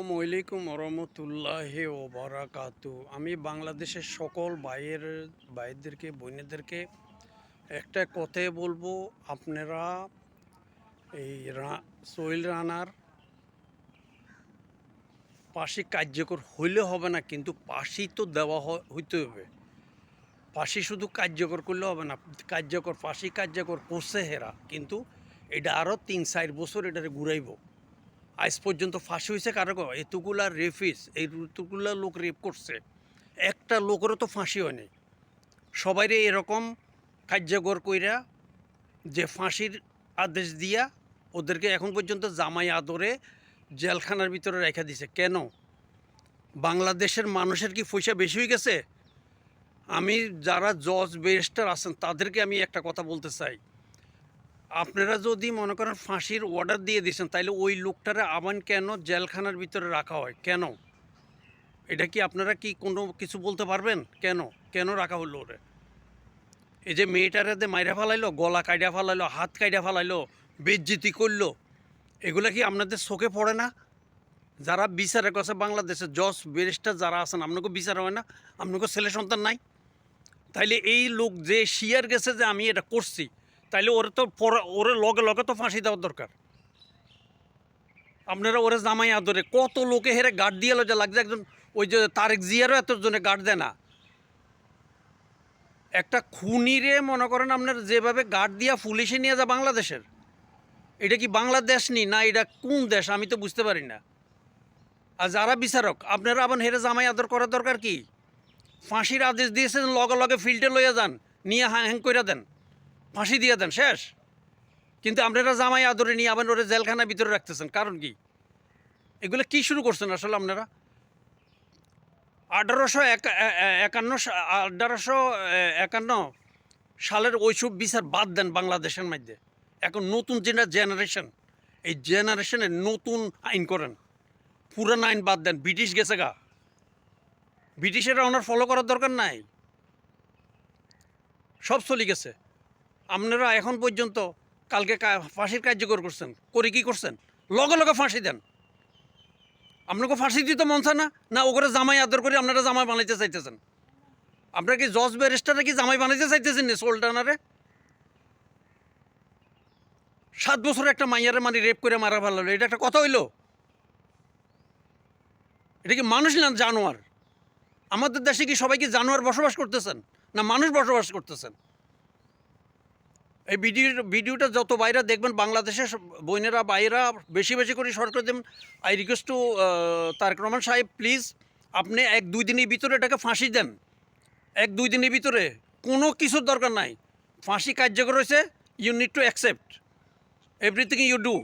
আসসালামু আলাইকুম রহমতুল্লাহি ওয়া বারাকাতু। আমি বাংলাদেশের সকল ভাইদেরকে বোনেদেরকে একটা কথাই বলবো, আপনারা এই সোহেল রানার ফাঁসি কার্যকর হইলে হবে না, কিন্তু ফাঁসি তো দেওয়া হইতে হবে। ফাঁসি শুধু কার্যকর করলে হবে না, ফাঁসি কার্যকর করছে হেরা, কিন্তু এটা আরও 3-4 বছর এটারে ঘুরাইব। আজ পর্যন্ত ফাঁসি হয়েছে কারো? এতগুলা রেফিস, এতগুলা লোক রেপ করছে, একটা লোকেরও তো ফাঁসি হয়নি। সবাইরে এরকম কার্যকর কইরা যে ফাঁসির আদেশ দিয়া ওদেরকে এখন পর্যন্ত জামাই আদরে জেলখানার ভিতরে রেখে দিছে। কেন? বাংলাদেশের মানুষের কি পয়সা বেশি হয়ে গেছে? আমি যারা জজ ব্যারিস্টার আছেন তাদেরকে আমি একটা কথা বলতে চাই, আপনারা যদি মনে করেন ফাঁসির অর্ডার দিয়ে দিয়েছেন, তাইলে ওই লোকটারে আবার কেন জেলখানার ভিতরে রাখা হয়? কেন? এটা কি আপনারা কি কোনো কিছু বলতে পারবেন? কেন কেন রাখা হলো ওরে? এই যে মেয়েটারে মাইরা ফালাইলো, গলা কাইডা ফালাইলো, হাত কাইডা ফালাইলো, বেজ্জিতি করলো, এগুলা কি আপনাদের চোখে পড়ে না? যারা বিচারের কাছে বাংলাদেশের জজ ব্যারিস্টার যারা আছেন, আপনাকে বিচার হয় না? আপনাকে ছেলে সন্তান নাই? তাইলে এই লোক যে শিয়ার গেছে যে আমি এটা করছি, তাইলে ওরে তো ওরে লগে লগে তো ফাঁসি দেওয়ার দরকার। আপনারা ওরে জামাই আদরে কত লোকে হেরে গার্ড দিয়ে যে লাগছে, একজন ওই যে তারেক জিয়ারও এতজনে গার্ড দেয় না। একটা খুনিরে মনে করেন আপনার যেভাবে গার্ড দিয়া পুলিশে নিয়ে যা বাংলাদেশের, এটা কি বাংলাদেশ নি না এটা কোন দেশ আমি তো বুঝতে পারি না। আর যারা বিচারক, আপনারা আবার হেরে জামাই আদর করার দরকার কি? ফাঁসির আদেশ দিয়েছেন, লগে লগে ফিল্ডে লইয়া যান, নিয়ে হ্যাং করে দেন, ফাঁসি দিয়ে দেন, শেষ। কিন্তু আপনারা জামাই আদরে নিয়ে আবার ওরা জেলখানার ভিতরে রাখতেছেন, কারণ কি? এগুলো কি শুরু করছেন আসলে আপনারা? 1851 সালের ওইসব বিচার বাদ দেন বাংলাদেশের মধ্যে। এখন নতুন যেটা জেনারেশন, এই জেনারেশনের নতুন আইন করেন, পুরান আইন বাদ দেন। ব্রিটিশ গেছে গা, ব্রিটিশেরা ওনার ফলো করার দরকার নাই, সব চলে গেছে। আপনারা এখন পর্যন্ত কালকে ফাঁসির কার্যকর করছেন, করে কি করছেন? লগে লগে ফাঁসি দেন। আপনাকে ফাঁসি দিতে মন চায় না? না ওগুলো জামাই আদর করে আপনারা জামাই বানাইতে চাইতেছেন? আপনারা কি জজ ব্যারিস্টাররা কি জামাই বানাইতে চাইতেছেন না সোলটানারে? 7 বছর একটা মাইয়ারে মানে রেপ করে মারা ভালো, এটা একটা কথা হইল? এটা কি মানুষ না জানোয়ার? আমাদের দেশে কি সবাই কি জানোয়ার বসবাস করতেছেন না মানুষ বসবাস করতেছেন? এই ভিডিওটা যত বাইরে দেখবেন বাংলাদেশের বোনেরা বাইরা বেশি বেশি করে সরকার দেবেন। I request to Tarique Rahman সাহেব, প্লিজ আপনি 1-2 দিনের ভিতরে এটাকে ফাঁসি দেন। 1-2 দিনের ভিতরে কোনো কিছুর দরকার নাই, ফাঁসি কার্যকর হয়েছে। You need to accept everything you do.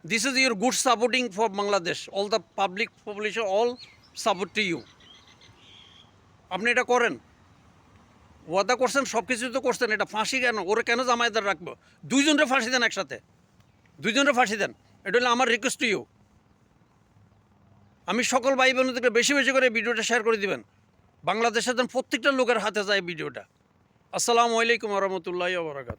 This is your good supporting for Bangladesh, all the public population all support to you. আপনি এটা করেন, ওয়াদা করছেন, সব কিছু তো করছেন, এটা ফাঁসি কেন? ওরা কেন জামায়াতদার রাখবো? 2 জনরে ফাঁসি দেন একসাথে, 2 জনরে ফাঁসি দেন। এটা হলো আমার রিকোয়েস্ট টু ইউ। আমি সকল ভাই বোনদেরকে বেশি বেশি করে ভিডিওটা শেয়ার করে দিবেন, বাংলাদেশের প্রত্যেকটা লোকের হাতে যায় ভিডিওটা। আসসালামু আলাইকুম রহমতুল্লাহি ওয়া বারাকাতুহু।